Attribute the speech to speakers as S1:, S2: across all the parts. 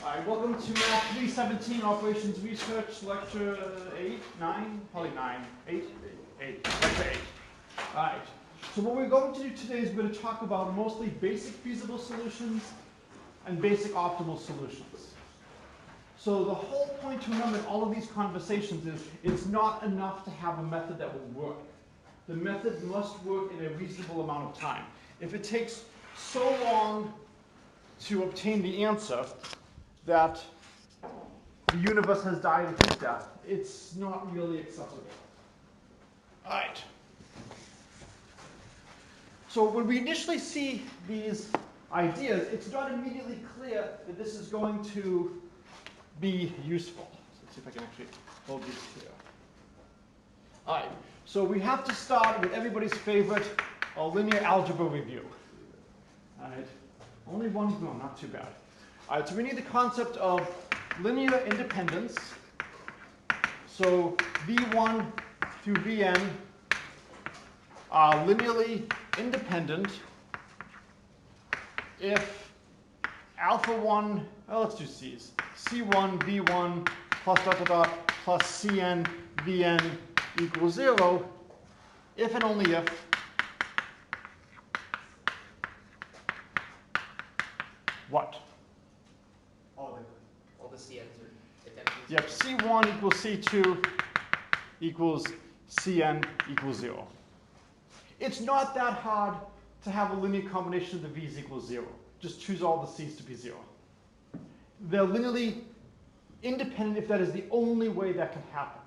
S1: All right, welcome to Math317 Operations Research Lecture 8, 9, probably 9, 8, Lecture 8. All right, so what we're going to do today is we're going to talk about mostly basic feasible solutions and basic optimal solutions. So the whole point to remember in all of these conversations is it's not enough to have a method that will work. The method must work in a reasonable amount of time. If it takes so long to obtain the answer that the universe has died of heat death, it's not really acceptable. All right. So when we initially see these ideas, it's not immediately clear that this is going to be useful. Let's see if I can actually hold these here. All right. So we have to start with everybody's favorite linear algebra review. All right. Only one no, not too bad. All right, so we need the concept of linear independence. So V1 through Vn are linearly independent if alpha 1, let's do C's. C1, V1 plus dot dot dot plus Cn, Vn equals 0, if and only if what?
S2: All the CNs are identical.
S1: Yep, C1 equals C2 equals Cn equals 0. It's not that hard to have a linear combination of the v's equals 0. Just choose all the c's to be 0. They're linearly independent if that is the only way that can happen.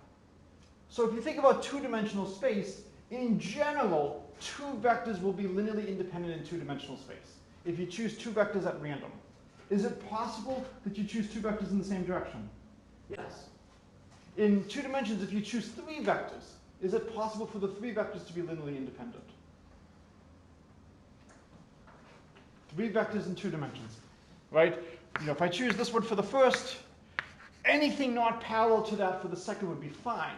S1: So if you think about two-dimensional space, in general, two vectors will be linearly independent in two-dimensional space if you choose two vectors at random. Is it possible that you choose two vectors in the same direction? Yes. In two dimensions, if you choose three vectors, is it possible for the three vectors to be linearly independent? Three vectors in two dimensions, right? If I choose this one for the first, anything not parallel to that for the second would be fine.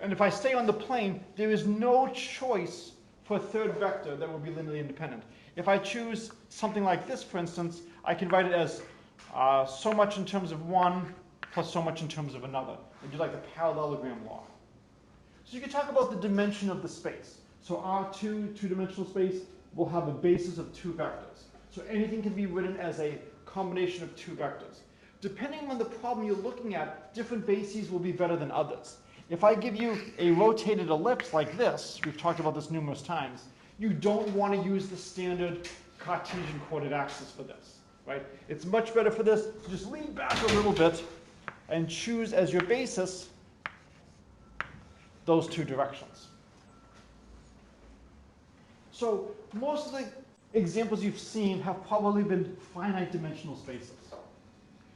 S1: And if I stay on the plane, there is no choice for a third vector that will be linearly independent. If I choose something like this, for instance, I can write it as so much in terms of one plus so much in terms of another. And do like the parallelogram law. So you can talk about the dimension of the space. So R2, two-dimensional space, will have a basis of two vectors. So anything can be written as a combination of two vectors. Depending on the problem you're looking at, different bases will be better than others. If I give you a rotated ellipse like this, we've talked about this numerous times, you don't want to use the standard Cartesian coordinate axis for this, right? It's much better for this to just lean back a little bit and choose as your basis those two directions. So most of the examples you've seen have probably been finite dimensional spaces.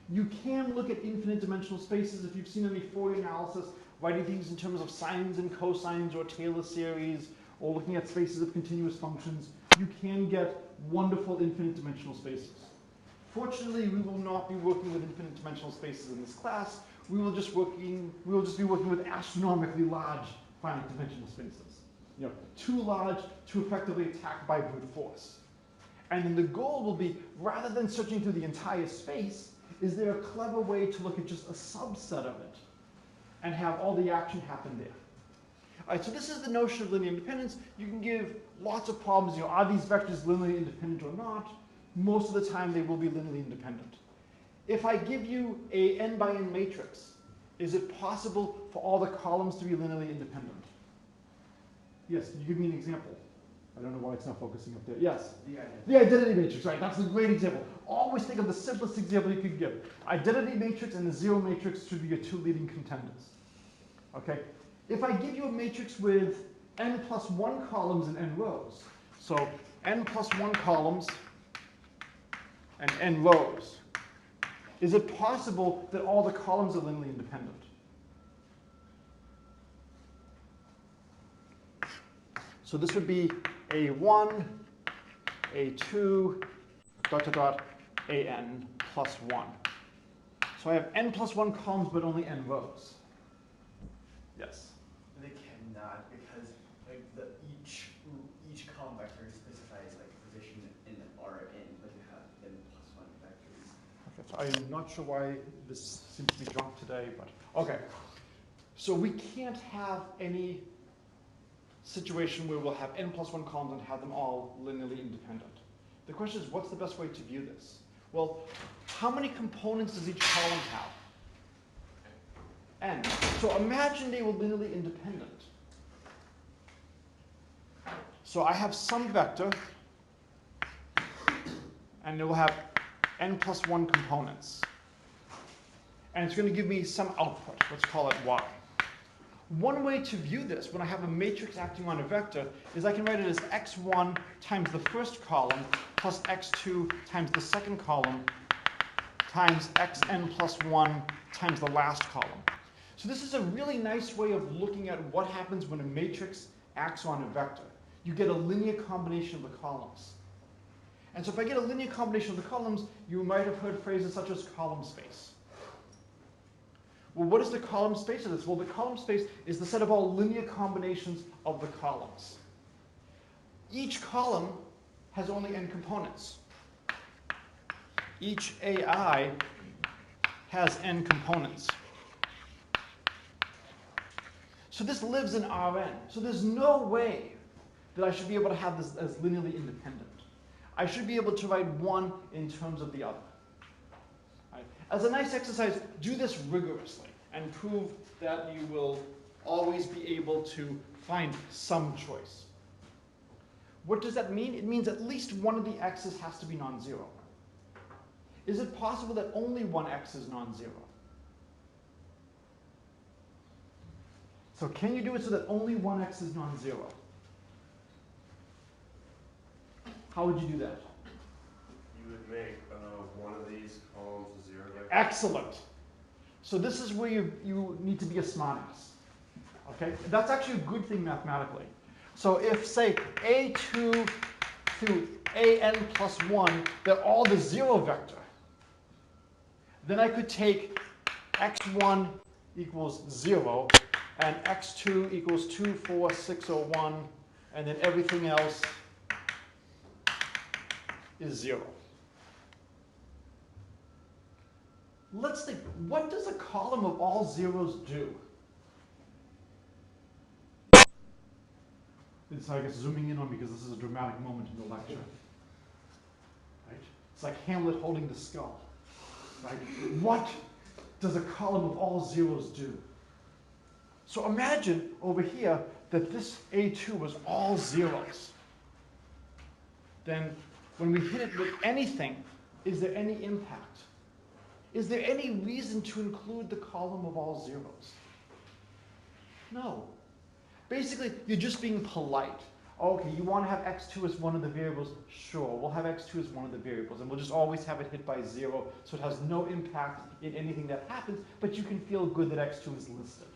S1: You can look at infinite dimensional spaces if you've seen any Fourier analysis, writing things in terms of sines and cosines or Taylor series, or looking at spaces of continuous functions. You can get wonderful infinite dimensional spaces. Fortunately, we will not be working with infinite dimensional spaces in this class. We will just be working with astronomically large finite dimensional spaces. Too large to effectively attack by brute force. And then the goal will be, rather than searching through the entire space, is there a clever way to look at just a subset of it and have all the action happen there? All right, so this is the notion of linear independence. You can give lots of problems. Are these vectors linearly independent or not? Most of the time, they will be linearly independent. If I give you a n by n matrix, is it possible for all the columns to be linearly independent? Yes, can you give me an example? I don't know why it's not focusing up there. Yes? The identity matrix, right? That's a great example. Always think of the simplest example you could give. Identity matrix and the zero matrix should be your two leading contenders. Okay? If I give you a matrix with n plus 1 columns and n rows, so n plus 1 columns and n rows, is it possible that all the columns are linearly independent? So this would be A1, A2, dot, dot, dot, AN plus 1. So I have n plus 1 columns, but only n rows. Yes?
S3: They cannot, because each column vector specifies position in Rn, but you have n plus 1 vectors.
S1: Okay, I'm not sure why this seems to be drunk today, but okay. So we can't have any situation where we'll have n plus 1 columns and have them all linearly independent. The question is, what's the best way to view this? Well, how many components does each column have? N. So imagine they were linearly independent. So I have some vector, and it will have n plus 1 components. And it's going to give me some output. Let's call it y. One way to view this, when I have a matrix acting on a vector, is I can write it as x1 times the first column plus x2 times the second column times xn plus 1 times the last column. So this is a really nice way of looking at what happens when a matrix acts on a vector. You get a linear combination of the columns. And so if I get a linear combination of the columns, you might have heard phrases such as column space. Well, what is the column space of this? Well, the column space is the set of all linear combinations of the columns. Each column has only n components. Each AI has n components. So this lives in Rn. So there's no way that I should be able to have this as linearly independent. I should be able to write one in terms of the other. Right? As a nice exercise, do this rigorously and prove that you will always be able to find some choice. What does that mean? It means at least one of the x's has to be non-zero. Is it possible that only one x is non-zero? So can you do it so that only one x is non-zero? How would you do that?
S4: You would make one of these columns a zero vector.
S1: Excellent. So this is where you need to be a smartass. Okay? That's actually a good thing mathematically. So if, say, a2 through an plus 1, they're all the zero vector, then I could take x1 equals 0, and x2 equals 2, 4, 6, 0, 1, and then everything else is 0. Let's think, what does a column of all zeros do? So I guess zooming in on because this is a dramatic moment in the lecture. Right? It's like Hamlet holding the skull. Right? What does a column of all zeros do? So imagine over here that this A2 was all zeros. Then when we hit it with anything, is there any impact? Is there any reason to include the column of all zeros? No. Basically, you're just being polite. Okay, you want to have x2 as one of the variables? Sure, we'll have x2 as one of the variables, and we'll just always have it hit by 0, so it has no impact in anything that happens, but you can feel good that x2 is listed.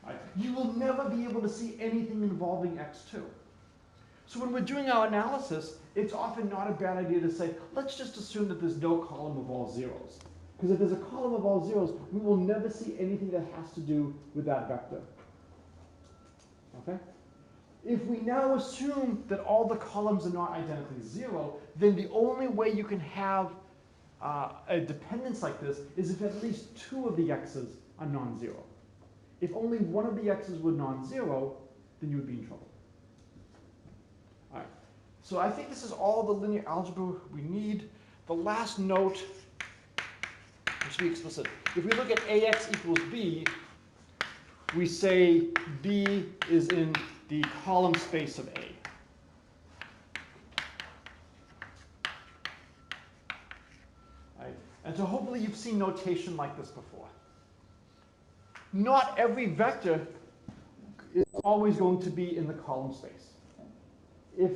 S1: Right? You will never be able to see anything involving x2. So when we're doing our analysis, it's often not a bad idea to say, let's just assume that there's no column of all zeros. Because if there's a column of all zeros, we will never see anything that has to do with that vector. Okay? If we now assume that all the columns are not identically 0, then the only way you can have a dependence like this is if at least 2 of the x's are non-zero. If only one of the x's were non-zero, then you would be in trouble. All right. So I think this is all the linear algebra we need. The last note, which should be explicit. If we look at ax equals b, we say b is in the column space of A. Right? And so hopefully you've seen notation like this before. Not every vector is always going to be in the column space. If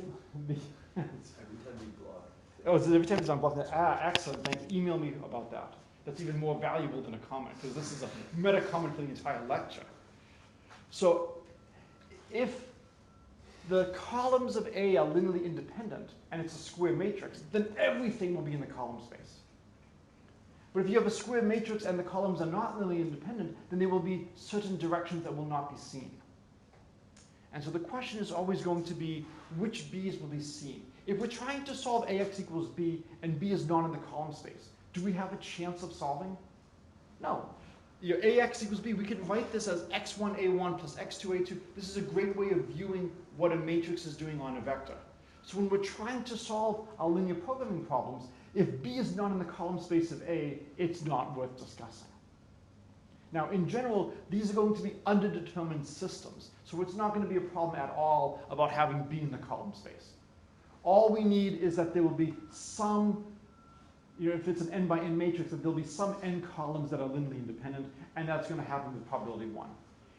S1: the
S3: Every time you block.
S1: oh, so every time it's unblocked. Excellent. Thanks. Email me about that. That's even more valuable than a comment because this is a meta comment for the entire lecture. So if the columns of A are linearly independent and it's a square matrix, then everything will be in the column space. But if you have a square matrix and the columns are not linearly independent, then there will be certain directions that will not be seen. And so the question is always going to be, which b's will be seen? If we're trying to solve ax equals b and b is not in the column space, Do we have a chance of solving? No. Your ax equals b, we can write this as x1a1 plus x2a2. This is a great way of viewing what a matrix is doing on a vector. So when we're trying to solve our linear programming problems, if b is not in the column space of a, it's not worth discussing. Now, in general, these are going to be underdetermined systems, so it's not going to be a problem at all about having b in the column space. All we need is that there will be some, if it's an n by n matrix, that there'll be some n columns that are linearly independent, and that's going to happen with probability 1.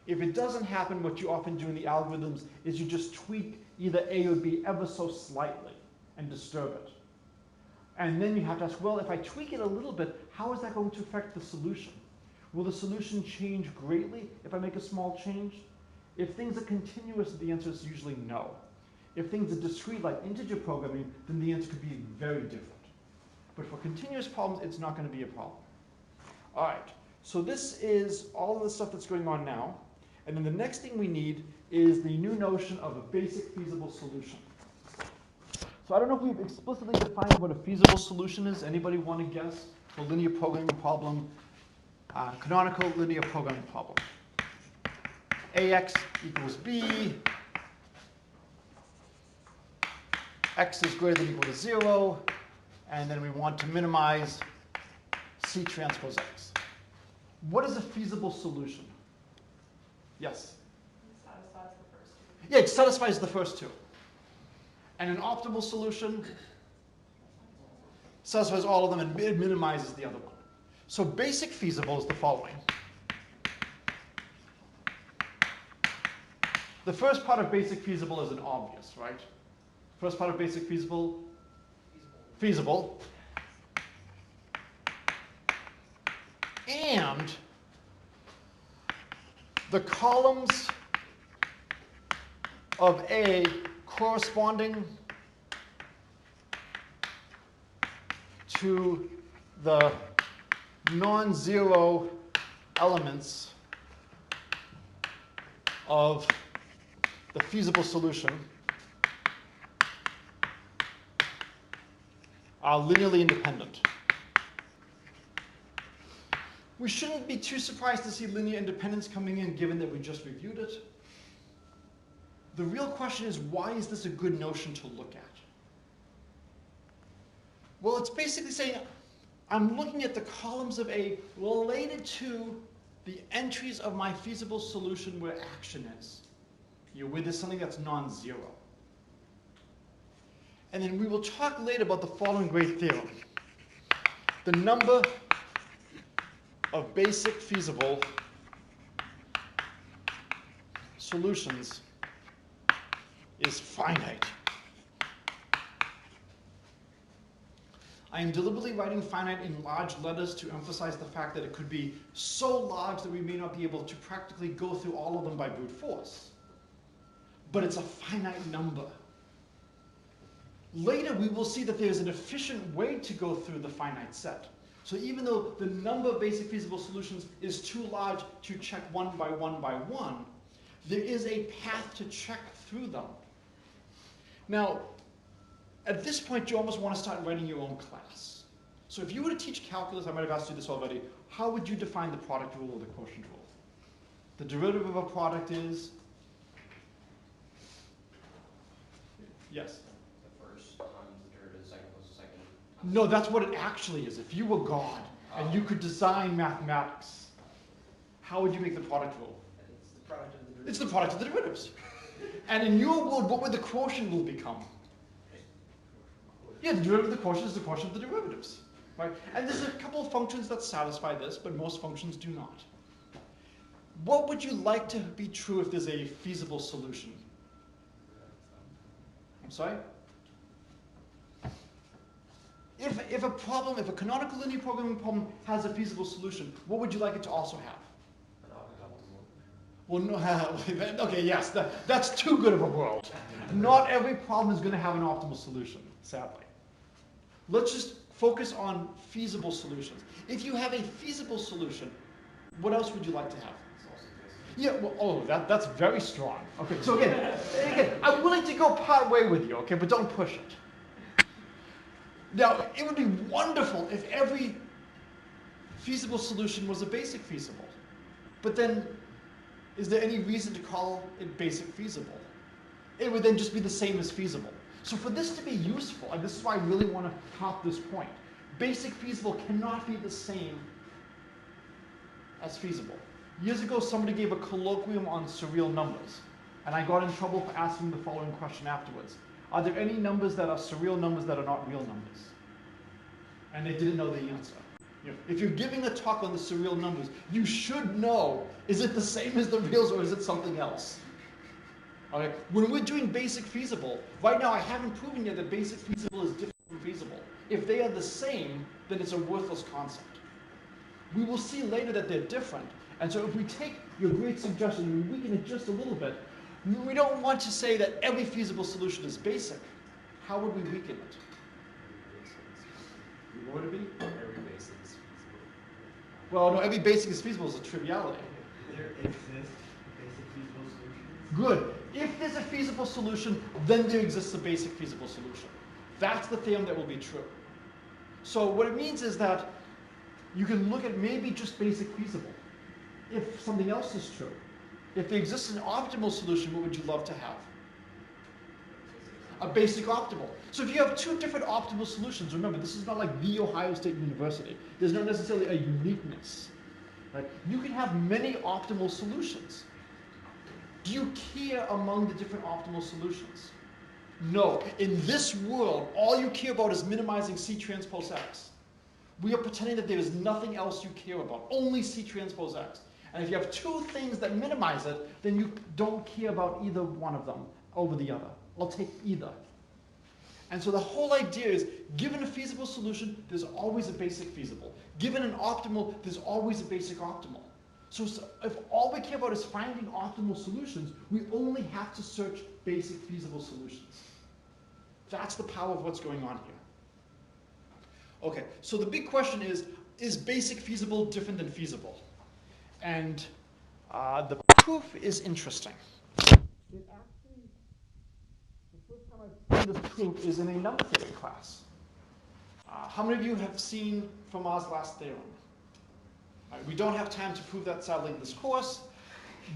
S1: If it doesn't happen, what you often do in the algorithms is you just tweak either a or b ever so slightly and disturb it. And then you have to ask, well, if I tweak it a little bit, how is that going to affect the solution? Will the solution change greatly if I make a small change? If things are continuous, the answer is usually no. If things are discrete, like integer programming, then the answer could be very different. But for continuous problems, it's not going to be a problem. All right, so this is all of the stuff that's going on now. And then the next thing we need is the new notion of a basic feasible solution. So I don't know if we've explicitly defined what a feasible solution is. Anybody want to guess? For linear programming problem, canonical linear programming problem. Ax equals b. X is greater than or equal to 0. And then we want to minimize C transpose X. What is a feasible solution? Yes?
S5: It satisfies the first two.
S1: Yeah, it satisfies the first two. And an optimal solution satisfies all of them and it minimizes the other one. So basic feasible is the following. The first part of basic feasible is an obvious, right? First part of basic feasible, feasible. And the columns of A corresponding to the non-zero elements of the feasible solution are linearly independent. We shouldn't be too surprised to see linear independence coming in, given that we just reviewed it. The real question is, why is this a good notion to look at? Well, it's basically saying, I'm looking at the columns of A related to the entries of my feasible solution where action is. Where there's something that's non-zero. And then we will talk later about the following great theorem. The number of basic feasible solutions is finite. I am deliberately writing finite in large letters to emphasize the fact that it could be so large that we may not be able to practically go through all of them by brute force. But it's a finite number. Later, we will see that there's an efficient way to go through the finite set. So even though the number of basic feasible solutions is too large to check one by one by one, there is a path to check through them. Now, at this point, you almost want to start writing your own class. So if you were to teach calculus, I might have asked you this already, how would you define the product rule or the quotient rule? The derivative of a product is? Yes?
S2: The first times the derivative, second plus the second.
S1: No, that's what it actually is. If you were God and you could design mathematics, how would you make the product rule?
S2: It's the product of the derivative.
S1: It's the product of the derivatives. And in your world, what would the quotient rule become? Yeah, the derivative of the quotient is the quotient of the derivatives. Right? And there's a couple of functions that satisfy this, but most functions do not. What would you like to be true if there's a feasible solution? I'm sorry? If a canonical linear programming problem has a feasible solution, what would you like it to also have? Well, no, okay, yes, that's too good of a world. Not every problem is going to have an optimal solution, sadly. Let's just focus on feasible solutions. If you have a feasible solution, what else would you like to have? Yeah, well, that's very strong. Okay, so again, I'm willing to go part way with you, okay, but don't push it. Now, it would be wonderful if every feasible solution was a basic feasible. But then, is there any reason to call it basic feasible? It would then just be the same as feasible. So for this to be useful, and this is why I really want to top this point, basic feasible cannot be the same as feasible. Years ago, somebody gave a colloquium on surreal numbers, and I got in trouble for asking the following question afterwards. Are there any numbers that are surreal numbers that are not real numbers? And they didn't know the answer. If you're giving a talk on the surreal numbers, you should know, is it the same as the reals or is it something else? Okay. When we're doing basic feasible, right now I haven't proven yet that basic feasible is different from feasible. If they are the same, then it's a worthless concept. We will see later that they're different. And so if we take your great suggestion and we weaken it just a little bit, we don't want to say that every feasible solution is basic. How would we weaken it? What would it be?
S3: Every basic is feasible.
S1: Well, no, every basic is feasible is a triviality.
S3: There exists basic feasible solutions.
S1: Good. If there's a feasible solution, then there exists a basic feasible solution. That's the theorem that will be true. So what it means is that you can look at maybe just basic feasible. If something else is true, if there exists an optimal solution, what would you love to have? A basic optimal. So if you have two different optimal solutions, remember, this is not like the Ohio State University. There's not necessarily a uniqueness. Right? You can have many optimal solutions. Do you care among the different optimal solutions? No. In this world, all you care about is minimizing C transpose X. We are pretending that there is nothing else you care about, only C transpose X. And if you have two things that minimize it, then you don't care about either one of them over the other. I'll take either. And so the whole idea is, given a feasible solution, there's always a basic feasible. Given an optimal, there's always a basic optimal. So if all we care about is finding optimal solutions, we only have to search basic feasible solutions. That's the power of what's going on here. Okay, so the big question is basic feasible different than feasible? And the proof is interesting. It actually, the first time I've seen this proof is in a number theory class. How many of you have seen Fermat's last theorem? We don't have time to prove that sadly in this course,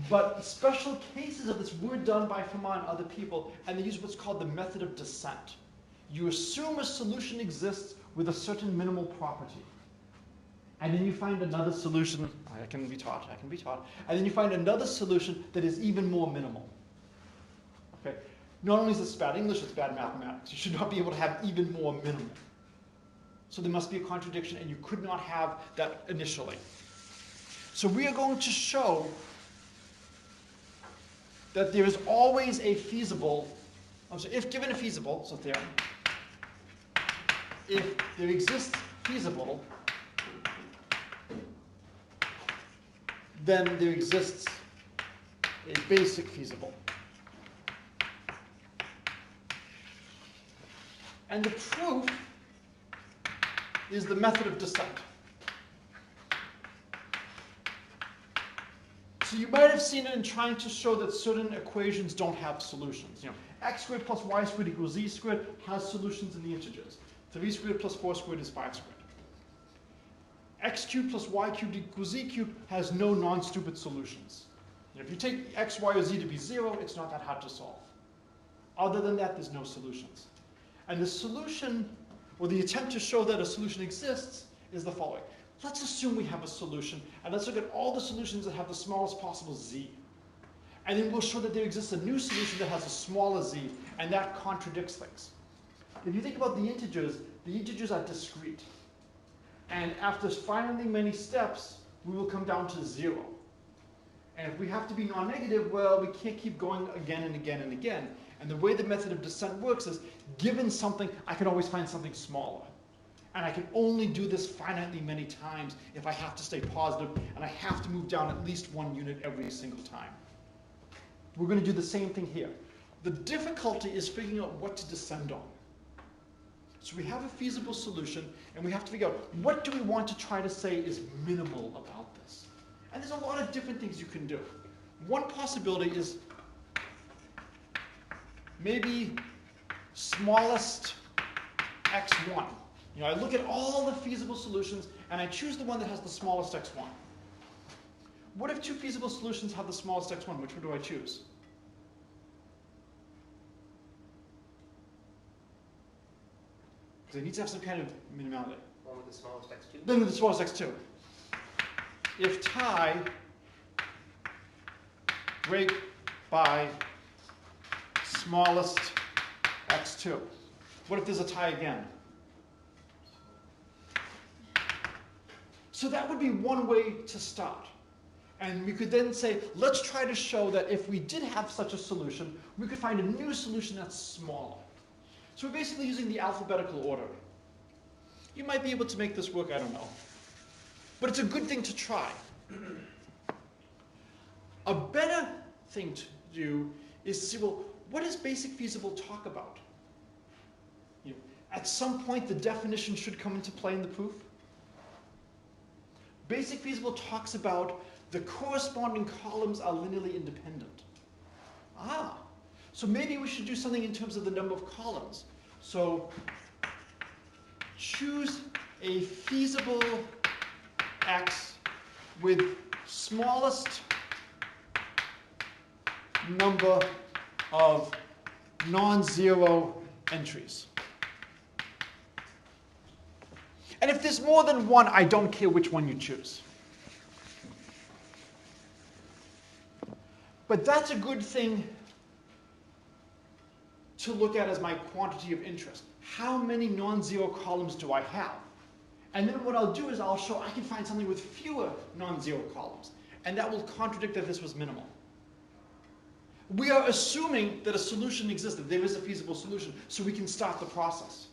S1: but special cases of this were done by Fermat and other people, and they use what's called the method of descent. You assume a solution exists with a certain minimal property. And then you find another solution, I can be taught, and then you find another solution that is even more minimal. Okay? Not only is this bad English, it's bad mathematics. You should not be able to have even more minimal. So there must be a contradiction, and you could not have that initially. So we are going to show that there is always a feasible, if given a feasible, so theorem, if there exists feasible, then there exists a basic feasible. And the proof is the method of descent. So you might have seen it in trying to show that certain equations don't have solutions. X squared plus y squared equals z squared has solutions in the integers. 3 squared plus 4 squared is 5 squared. X cubed plus y cubed equals z cubed has no non-stupid solutions. If you take x, y, or z to be 0, it's not that hard to solve. Other than that, there's no solutions. And the solution, or the attempt to show that a solution exists, is the following. Let's assume we have a solution, and let's look at all the solutions that have the smallest possible z. And then we'll show that there exists a new solution that has a smaller z, and that contradicts things. If you think about the integers are discrete. And after finding many steps, we will come down to 0. And if we have to be non-negative, well, we can't keep going again and again and again. And the way the method of descent works is, given something, I can always find something smaller. And I can only do this finitely many times if I have to stay positive, and I have to move down at least 1 unit every single time. We're going to do the same thing here. The difficulty is figuring out what to descend on. So we have a feasible solution, and we have to figure out what do we want to try to say is minimal about this. And there's a lot of different things you can do. One possibility is maybe smallest x1. You know, I look at all the feasible solutions, and I choose the one that has the smallest x1. What if two feasible solutions have the smallest x1? Which one do I choose? Because it needs to have some kind of minimality.
S2: One with the smallest x2.
S1: Then with the smallest x2. If tie, break by smallest x2. What if there's a tie again? So that would be one way to start. And we could then say, let's try to show that if we did have such a solution, we could find a new solution that's smaller. So we're basically using the alphabetical order. You might be able to make this work, I don't know. But it's a good thing to try. A better thing to do is to see, well, what does Basic Feasible talk about? You know, at some point, the definition should come into play in the proof. Basic Feasible talks about the corresponding columns are linearly independent. Ah, so maybe we should do something in terms of the number of columns. So choose a feasible x with smallest number of non-zero entries. And if there's more than one, I don't care which one you choose. But that's a good thing to look at as my quantity of interest. How many non-zero columns do I have? And then what I'll do is I'll show I can find something with fewer non-zero columns. And that will contradict that this was minimal. We are assuming that a solution exists, that there is a feasible solution, so we can start the process.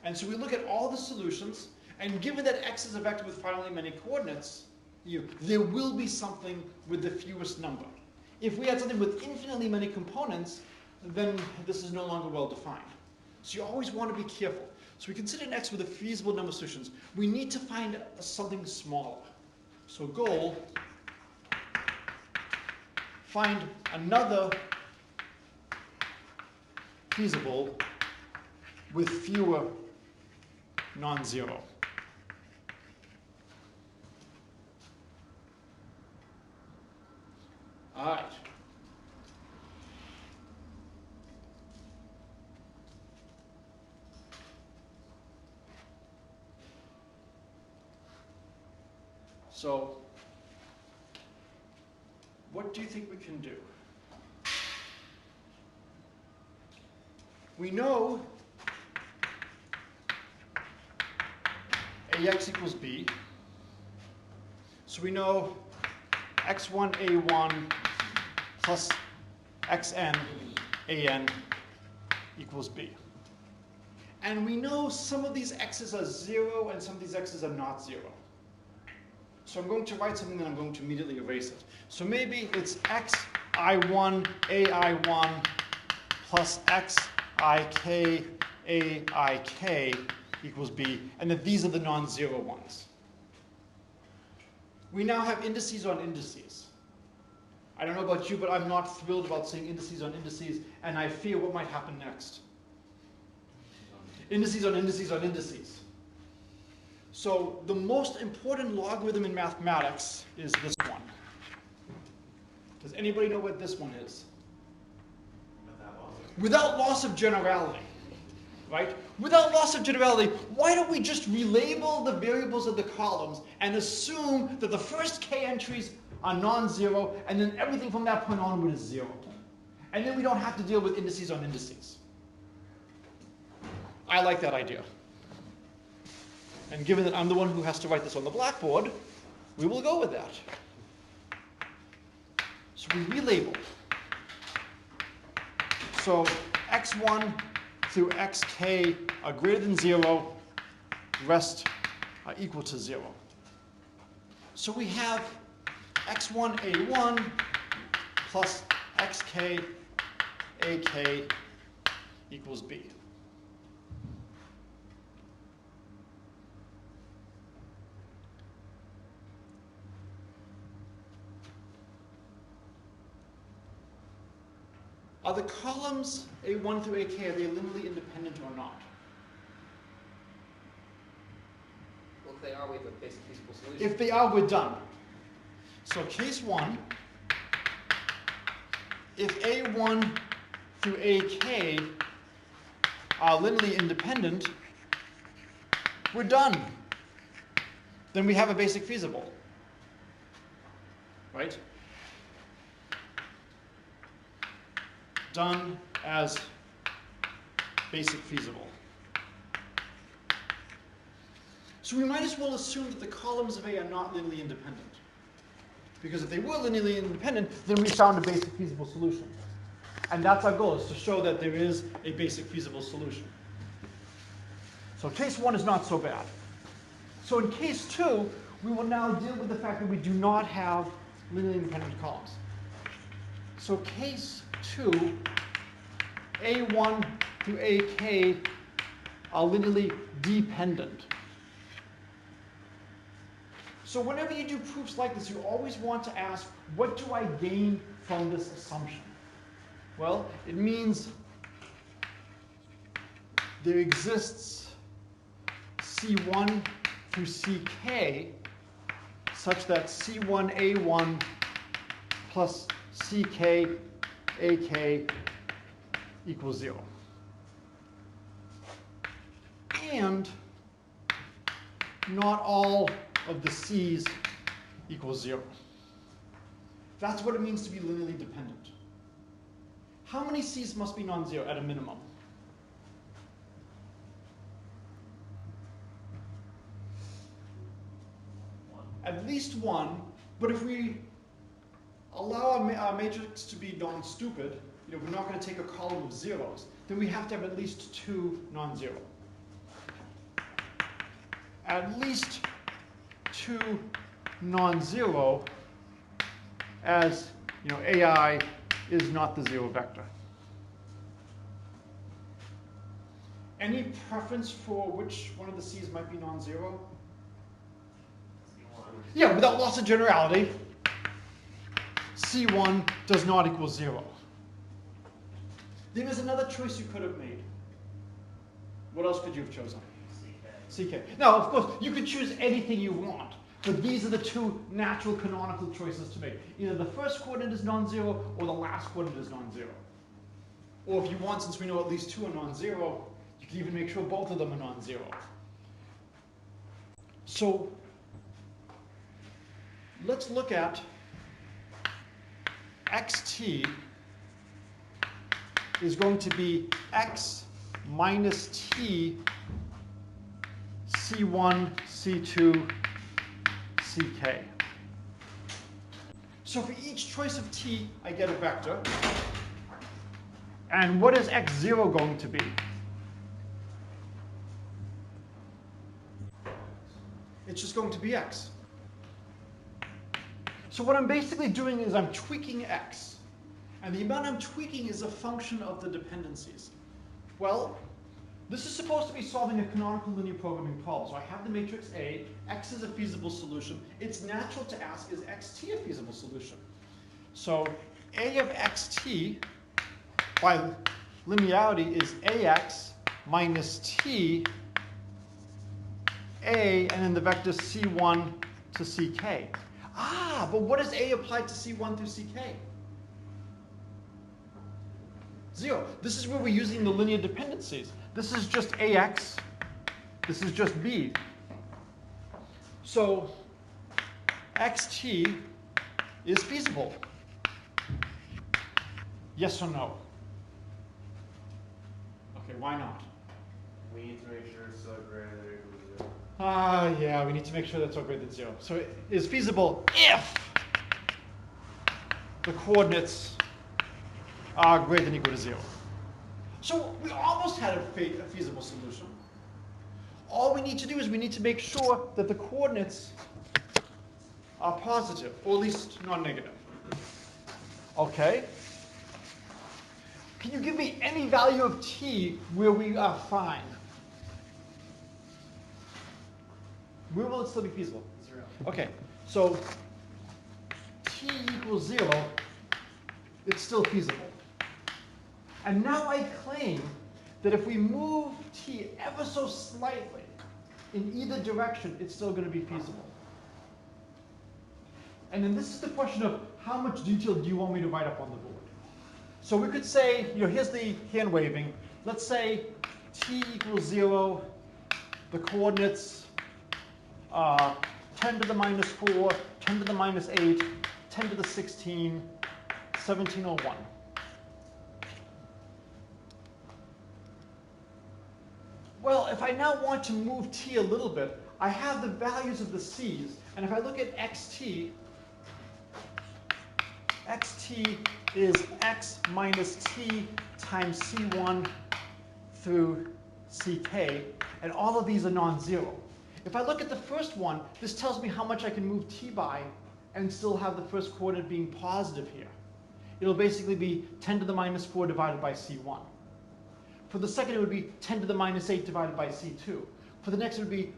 S1: And so we look at all the solutions, and given that x is a vector with finitely many coordinates, there will be something with the fewest number. If we had something with infinitely many components, then this is no longer well defined. So you always want to be careful. So we consider an x with a feasible number of solutions. We need to find something smaller. So goal, find another feasible with fewer non-zero. All right. So, what do you think we can do? We know AX equals B. So we know x1 A1 plus xn AN equals B. And we know some of these x's are 0 and some of these x's are not 0. So I'm going to write something that I'm going to immediately erase it. So maybe it's xi1 ai1 plus xik aik equals b, and that these are the non-zero ones. We now have indices on indices. I don't know about you, but I'm not thrilled about seeing indices on indices, and I fear what might happen next. Indices on indices on indices. So the most important logarithm in mathematics is this one. Does anybody know what this one is? Without loss of generality, right? Without loss of generality, why don't we just relabel the variables of the columns and assume that the first k entries are non-zero, and then everything from that point onward is 0. And then we don't have to deal with indices on indices. I like that idea. And given that I'm the one who has to write this on the blackboard, we will go with that. So we relabel. So x1 through xk are greater than 0, rest are equal to 0. So we have x1 a1 plus xk ak equals b. Are the columns A1 through AK, are they linearly independent or not?
S2: basic feasible solution.
S1: If they are, we're done. So case 1, if A1 through AK are linearly independent, we're done. Then we have a basic feasible. Right? Done as basic feasible. So we might as well assume that the columns of A are not linearly independent. Because if they were linearly independent, then we found a basic feasible solution. And that's our goal, is to show that there is a basic feasible solution. So case 1 is not so bad. So in case 2, we will now deal with the fact that we do not have linearly independent columns. So case 2, A1 through AK are linearly dependent. So whenever you do proofs like this, you always want to ask, what do I gain from this assumption? Well, it means there exists C1 through CK such that C1A1 plus CK AK equals 0. And not all of the C's equals 0. That's what it means to be linearly dependent. How many C's must be non-zero at a minimum? At least one, but if we allow our matrix to be non-stupid, we're not going to take a column of zeros, then we have to have at least 2 non-zero. At least 2 non-zero, as AI is not the 0 vector. Any preference for which one of the C's might be non-zero? Yeah, without loss of generality, C1 does not equal 0. There is another choice you could have made. What else could you have chosen? CK. Now, of course, you could choose anything you want, but these are the 2 natural canonical choices to make. Either the first coordinate is non-zero, or the last coordinate is non-zero. Or if you want, since we know at least 2 are non-zero, you can even make sure both of them are non-zero. So let's look at xt is going to be x minus t c1, c2, ck. So for each choice of t, I get a vector. And what is x0 going to be? It's just going to be x. So what I'm basically doing is I'm tweaking x. And the amount I'm tweaking is a function of the dependencies. Well, this is supposed to be solving a canonical linear programming problem. So I have the matrix A, x is a feasible solution. It's natural to ask, is xt a feasible solution? So A of xt, by linearity, is ax minus t, a, and then the vector c1 to ck. Ah, but what does A apply to C1 through CK? 0. This is where we're using the linear dependencies. This is just AX. This is just B. So XT is feasible. Yes or no? Okay, why not?
S4: We need to make sure it's so greater than or equal to 0.
S1: Yeah, we need to make sure that's all greater than 0. So it is feasible if the coordinates are greater than or equal to 0. So we almost had a feasible solution. All we need to do is we need to make sure that the coordinates are positive, or at least non-negative. Okay? Can you give me any value of t where we are fine? Where will it still be feasible?
S2: 0.
S1: Okay, so t equals 0, it's still feasible. And now I claim that if we move t ever so slightly, in either direction, it's still going to be feasible. And then this is the question of how much detail do you want me to write up on the board? So we could say, here's the hand waving. Let's say t equals 0, the coordinates 10 to the minus 4, 10 to the minus 8, 10 to the 16, 1701. Well, if I now want to move t a little bit, I have the values of the c's, and if I look at xt, xt is x minus t times c1 through ck, and all of these are non-zero. If I look at the first one, this tells me how much I can move t by and still have the first coordinate being positive here. It'll basically be 10 to the minus 4 divided by c1. For the second, it would be 10 to the minus 8 divided by c2. For the next, it would be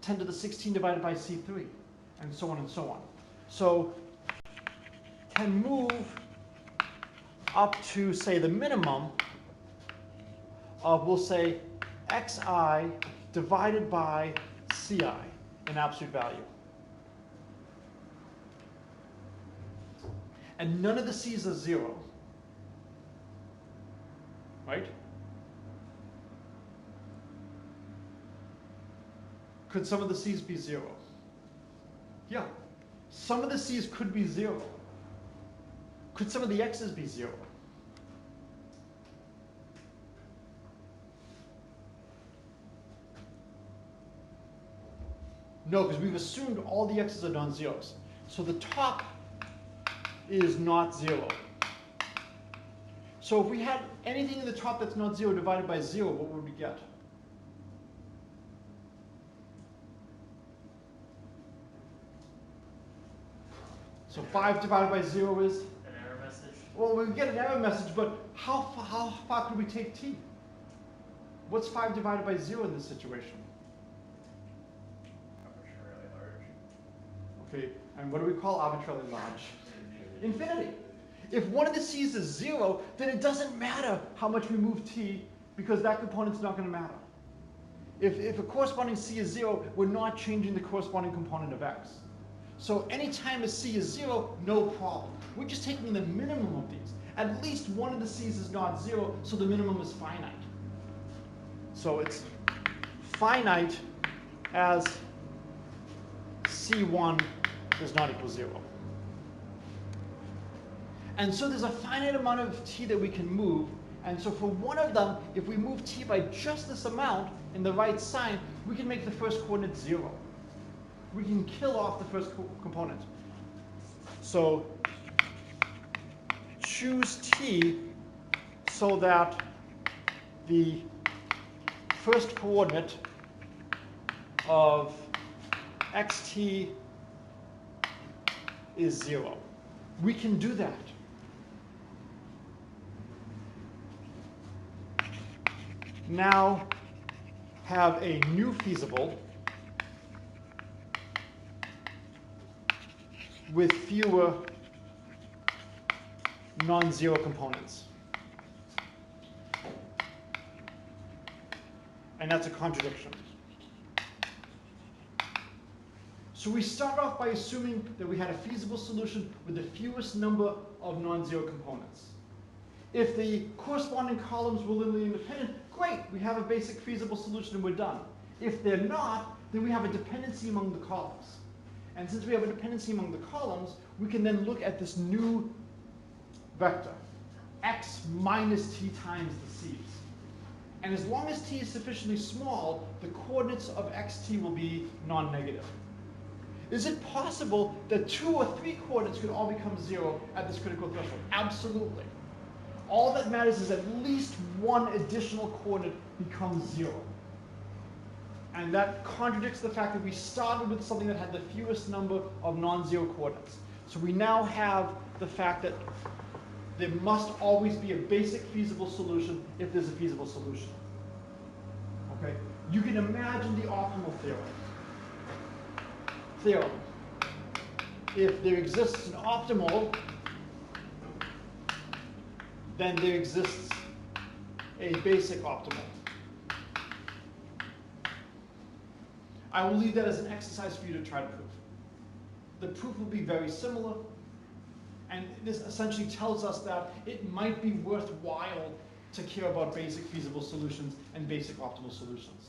S1: 10 to the 16 divided by c3, and so on and so on. So can move up to, say, the minimum of, we'll say, xi divided by ci in absolute value. And none of the c's are 0. Right? Could some of the c's be 0? Yeah. Some of the c's could be 0. Could some of the x's be 0? No, because we've assumed all the x's are non-zeros. So the top is not 0. So if we had anything in the top that's not 0 divided by 0, what would we get? So 5 divided by 0 is?
S3: An error message.
S1: Well, we get an error message, but how far could we take t? What's 5 divided by 0 in this situation?
S2: Arbitrarily large.
S1: Okay, and what do we call arbitrarily large? Infinity. If one of the c's is 0, then it doesn't matter how much we move t, because that component's not going to matter. If a corresponding c is 0, we're not changing the corresponding component of x. So anytime a c is 0, no problem. We're just taking the minimum of these. At least one of the c's is not 0, so the minimum is finite. So it's finite as c1 does not equal 0. And so there's a finite amount of t that we can move. And so for one of them, if we move t by just this amount in the right sign, we can make the first coordinate 0. We can kill off the first component. So choose t so that the first coordinate of xt is 0. We can do that. Now have a new feasible with fewer non-zero components. And that's a contradiction. So we start off by assuming that we had a feasible solution with the fewest number of non-zero components. If the corresponding columns were linearly independent, great, we have a basic feasible solution and we're done. If they're not, then we have a dependency among the columns. And since we have a dependency among the columns, we can then look at this new vector, x minus t times the c's. And as long as t is sufficiently small, the coordinates of xt will be non-negative. Is it possible that 2 or 3 coordinates could all become 0 at this critical threshold? Absolutely. All that matters is at least one additional coordinate becomes 0. And that contradicts the fact that we started with something that had the fewest number of non-zero coordinates. So we now have the fact that there must always be a basic feasible solution if there's a feasible solution. Okay? You can imagine the optimal theorem. If there exists an optimal, then there exists a basic optimal. I will leave that as an exercise for you to try to prove. The proof will be very similar, and this essentially tells us that it might be worthwhile to care about basic feasible solutions and basic optimal solutions.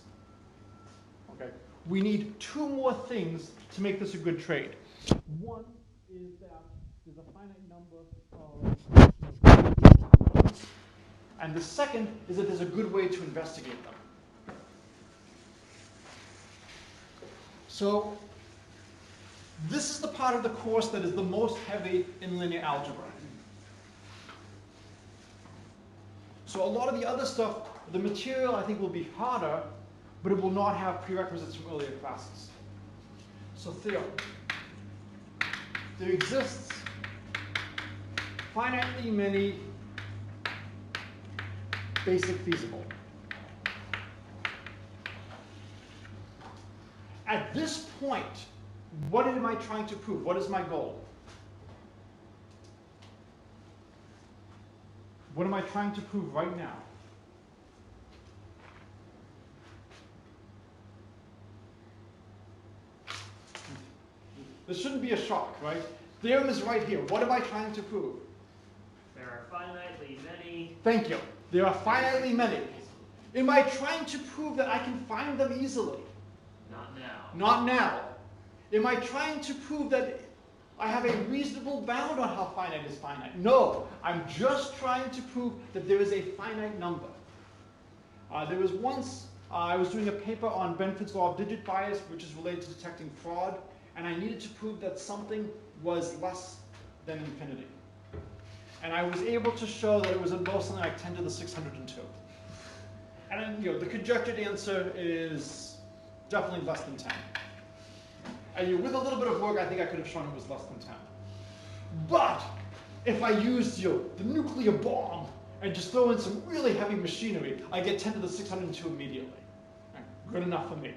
S1: Okay, we need two more things to make this a good trade. One is that there's a finite number of, and the second is that there's a good way to investigate them. So this is the part of the course that is the most heavy in linear algebra. So a lot of the other stuff, the material I think will be harder, but it will not have prerequisites from earlier classes. So theorem. There exists finitely many basic feasible. At this point, what am I trying to prove? What is my goal? What am I trying to prove right now? This shouldn't be a shock, right? Theorem is right here. What am I trying to prove?
S3: There are finitely many.
S1: Thank you. There are finitely many. Am I trying to prove that I can find them easily?
S3: Not now.
S1: Not now. Am I trying to prove that I have a reasonable bound on how finite is finite? No. I'm just trying to prove that there is a finite number. There was once, I was doing a paper on Benford's law of digit bias, which is related to detecting fraud, and I needed to prove that something was less than infinity. And I was able to show that it was at most something like 10 to the 602. And then, the conjectured answer is definitely less than 10. And with a little bit of work, I think I could have shown it was less than 10. But if I used the nuclear bomb and just throw in some really heavy machinery, I get 10 to the 602 immediately. Good enough for me.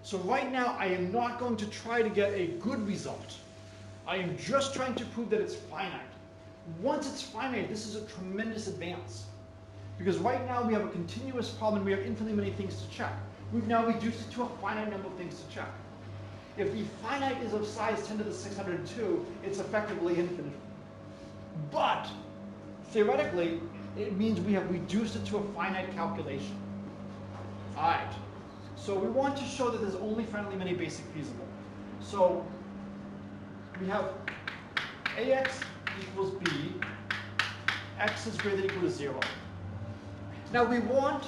S1: So right now, I am not going to try to get a good result. I am just trying to prove that it's finite. Once it's finite, this is a tremendous advance. Because right now we have a continuous problem and we have infinitely many things to check. We've now reduced it to a finite number of things to check. If the finite is of size 10 to the 602, it's effectively infinite. But theoretically, it means we have reduced it to a finite calculation. All right. So we want to show that there's only finitely many basic feasible. So we have ax equals b, x is greater than or equal to 0. Now we want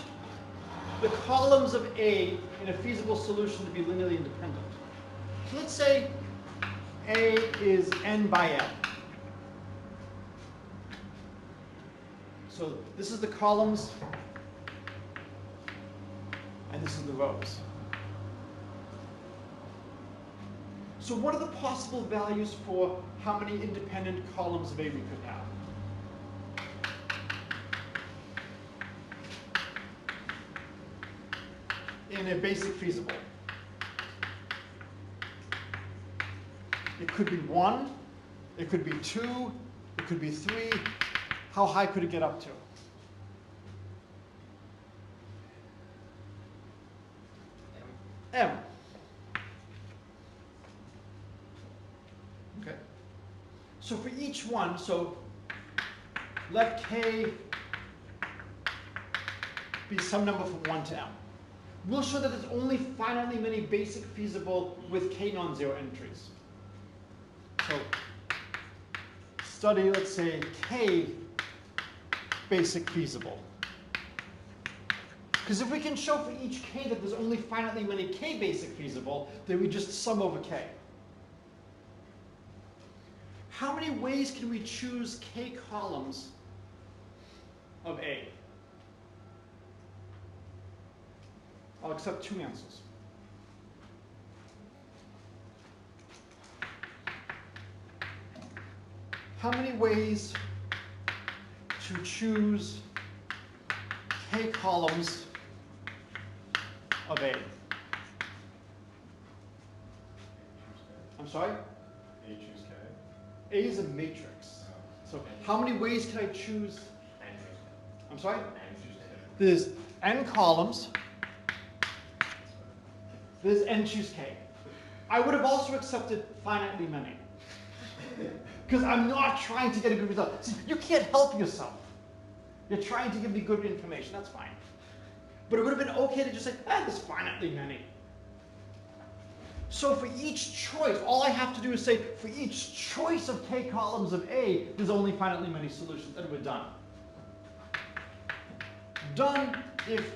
S1: the columns of A in a feasible solution to be linearly independent. So let's say A is n by n. So this is the columns, and this is the rows. So what are the possible values for how many independent columns of A we could have? In a basic feasible. It could be 1, it could be 2, it could be 3. How high could it get up to? M. Okay. So for each one, so let K be some number from 1 to M. We'll show that there's only finitely many basic feasible with K non-zero entries. So study, let's say, K basic feasible. Because if we can show for each K that there's only finitely many K basic feasible, then we just sum over K. How many ways can we choose K columns of A? I'll accept 2 answers. How many ways to choose K columns of A? I'm sorry?
S4: A choose K.
S1: A is a matrix. So how many ways can I choose? I'm sorry? There's n columns. There's n choose k. I would have also accepted finitely many. Because I'm not trying to get a good result. See, you can't help yourself. You're trying to give me good information, that's fine. But it would have been okay to just say, there's finitely many. So for each choice, all I have to do is say, for each choice of k columns of A, there's only finitely many solutions, and we're done. Done if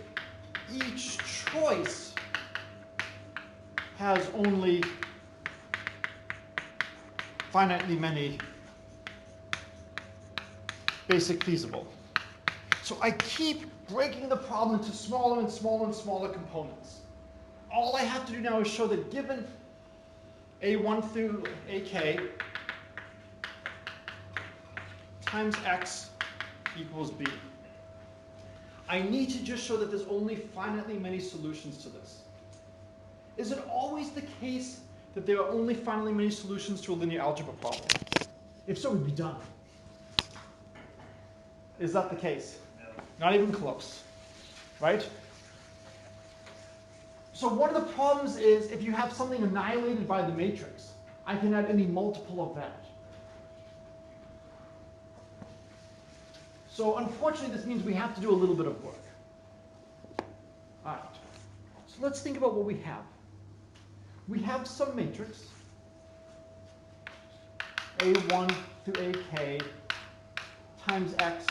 S1: each choice has only finitely many basic feasible. So I keep breaking the problem into smaller and smaller and smaller components. All I have to do now is show that given A1 through AK times X equals B, I need to just show that there's only finitely many solutions to this. Is it always the case that there are only finitely many solutions to a linear algebra problem? If so, we'd be done. Is that the case? No. Not even close, right? So one of the problems is if you have something annihilated by the matrix, I can add any multiple of that. So unfortunately, this means we have to do a little bit of work. All right. So let's think about what we have. We have some matrix, A1 through AK times X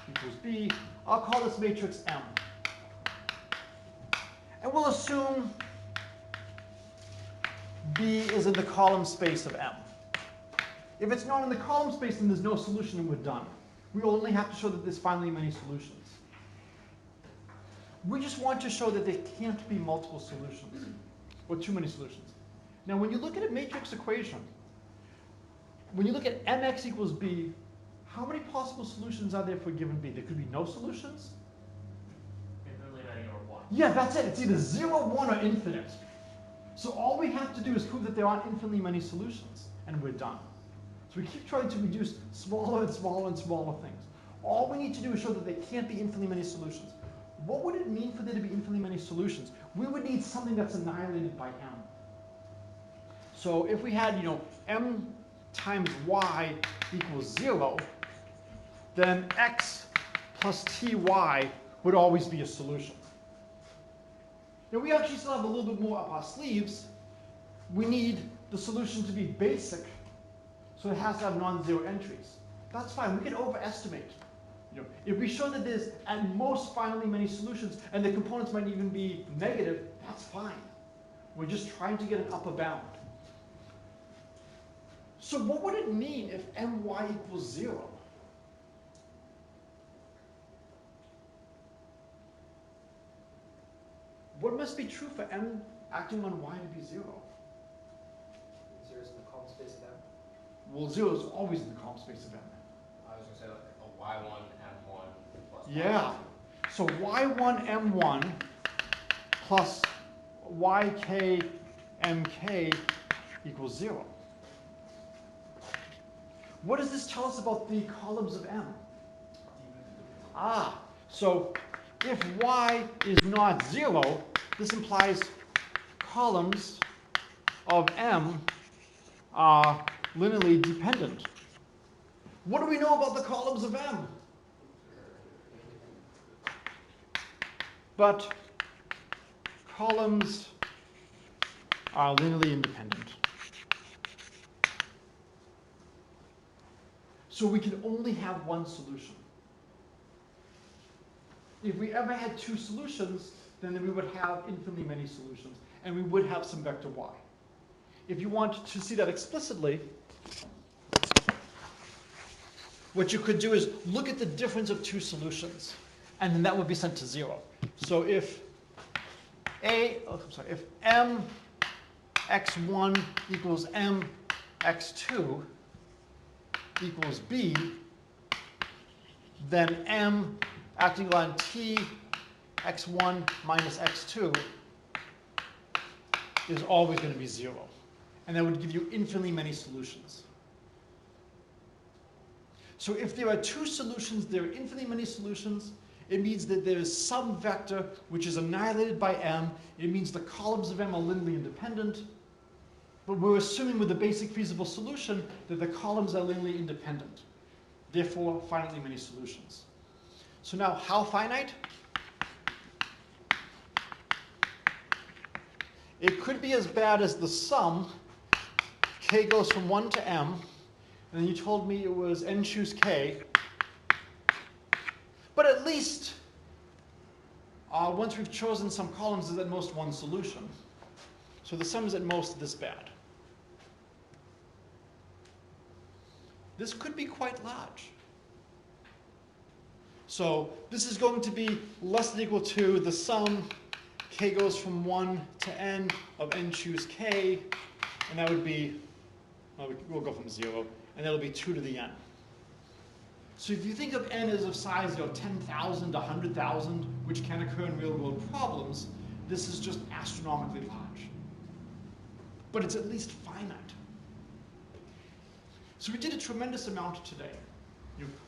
S1: equals B. I'll call this matrix M. And we'll assume B is in the column space of M. If it's not in the column space, then there's no solution and we're done. We only have to show that there's finitely many solutions. We just want to show that there can't be multiple solutions, or too many solutions. Now when you look at a matrix equation, when you look at mx equals b, how many possible solutions are there for a given b? There could be no solutions?
S3: Infinitely many or one.
S1: Yeah, that's it. It's either 0, 1, or infinite. So all we have to do is prove that there aren't infinitely many solutions, and we're done. So we keep trying to reduce smaller and smaller and smaller things. All we need to do is show that there can't be infinitely many solutions. What would it mean for there to be infinitely many solutions? We would need something that's annihilated by m. So if we had, m times y equals 0, then x plus ty would always be a solution. Now we actually still have a little bit more up our sleeves. We need the solution to be basic, so it has to have non-zero entries. That's fine. We can overestimate. If we show that there's at most finitely many solutions and the components might even be negative, that's fine. We're just trying to get an upper bound. So what would it mean if my equals 0? What must be true for m acting on y to be 0?
S2: 0 is in the column space of M.
S1: Well, 0 is always in the column space of m.
S2: I was going to say a y1, m1 plus
S1: Yeah. So y1, m1 plus yk, mk equals 0. What does this tell us about the columns of m? So if y is not 0, this implies columns of m are linearly dependent. What do we know about the columns of m? But columns are linearly independent. So we can only have one solution. If we ever had two solutions, then we would have infinitely many solutions, and we would have some vector y. If you want to see that explicitly, what you could do is look at the difference of two solutions, and then that would be sent to 0. So if if m x1 equals m x2 equals b, then m acting on t x1 minus x2 is always going to be 0. And that would give you infinitely many solutions. So if there are two solutions, there are infinitely many solutions. It means that there is some vector which is annihilated by m. It means the columns of m are linearly independent. But we're assuming with the basic feasible solution that the columns are linearly independent. Therefore, finitely many solutions. So now, how finite? It could be as bad as the sum, k goes from 1 to m, and then you told me it was n choose k. But at least, once we've chosen some columns, there's at most one solution. So the sum is at most this bad. This could be quite large. So this is going to be less than or equal to the sum, k goes from 1 to n of n choose k, and that would be, well, we'll go from 0, and that'll be 2 to the n. So if you think of n as of size 10,000 to 100,000, which can occur in real-world problems, this is just astronomically large. But it's at least finite. So we did a tremendous amount today.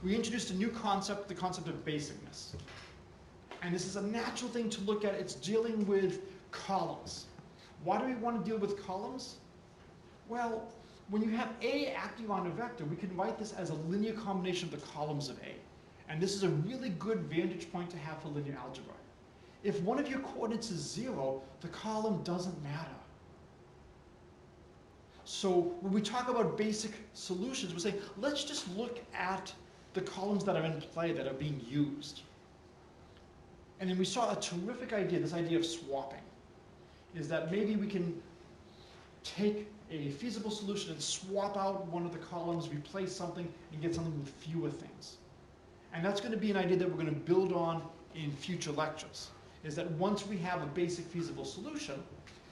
S1: We introduced a new concept, the concept of basicness. And this is a natural thing to look at. It's dealing with columns. Why do we want to deal with columns? Well, when you have A acting on a vector, we can write this as a linear combination of the columns of A. And this is a really good vantage point to have for linear algebra. If one of your coordinates is 0, the column doesn't matter. So when we talk about basic solutions, we're saying, let's just look at the columns that are in play, that are being used. And then we saw a terrific idea, this idea of swapping, is that maybe we can take a feasible solution and swap out one of the columns, replace something, and get something with fewer things. And that's going to be an idea that we're going to build on in future lectures, is that once we have a basic feasible solution,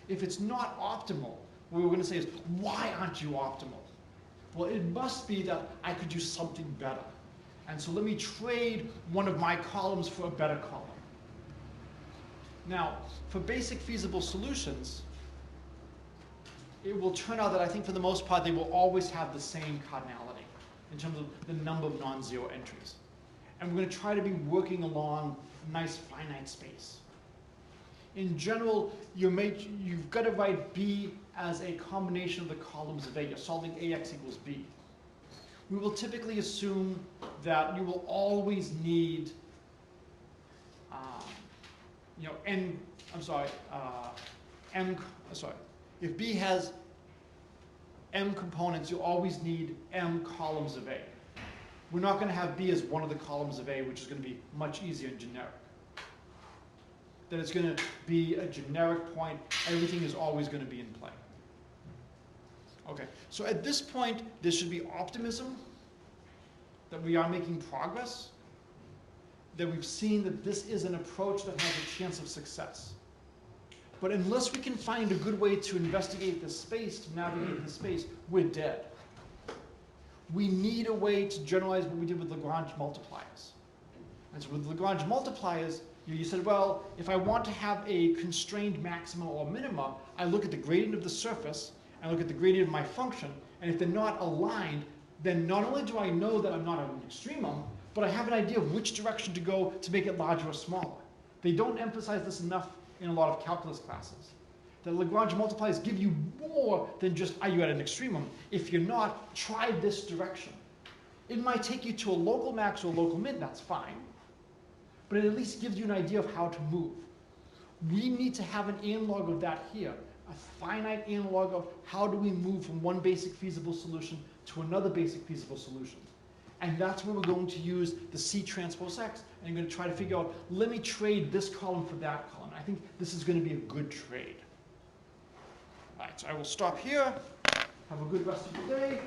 S1: if it's not optimal, what we're going to say is, why aren't you optimal? Well, it must be that I could do something better. And so let me trade one of my columns for a better column. Now, for basic feasible solutions, it will turn out that I think for the most part, they will always have the same cardinality in terms of the number of non-zero entries. And we're going to try to be working along a nice finite space. In general, you've got to write B as a combination of the columns of A. You're solving AX equals B. We will typically assume that you will always need, if B has M components, you'll always need M columns of A. We're not going to have B as one of the columns of A, which is going to be much easier and generic. That it's going to be a generic point. Everything is always going to be in play. Okay, so at this point, there should be optimism that we are making progress, that we've seen that this is an approach that has a chance of success. But unless we can find a good way to investigate this space, to navigate this space, we're dead. We need a way to generalize what we did with Lagrange multipliers. And so with Lagrange multipliers, you said, well, if I want to have a constrained maxima or minima, I look at the gradient of the surface, I look at the gradient of my function, and if they're not aligned, then not only do I know that I'm not at an extremum, but I have an idea of which direction to go to make it larger or smaller. They don't emphasize this enough in a lot of calculus classes. The Lagrange multipliers give you more than just, are you at an extremum? If you're not, try this direction. It might take you to a local max or a local min, that's fine. But it at least gives you an idea of how to move. We need to have an analog of that here, a finite analog of how do we move from one basic feasible solution to another basic feasible solution. And that's where we're going to use the C transpose X, and you're going to try to figure out, let me trade this column for that column. I think this is going to be a good trade. All right, so I will stop here. Have a good rest of your day.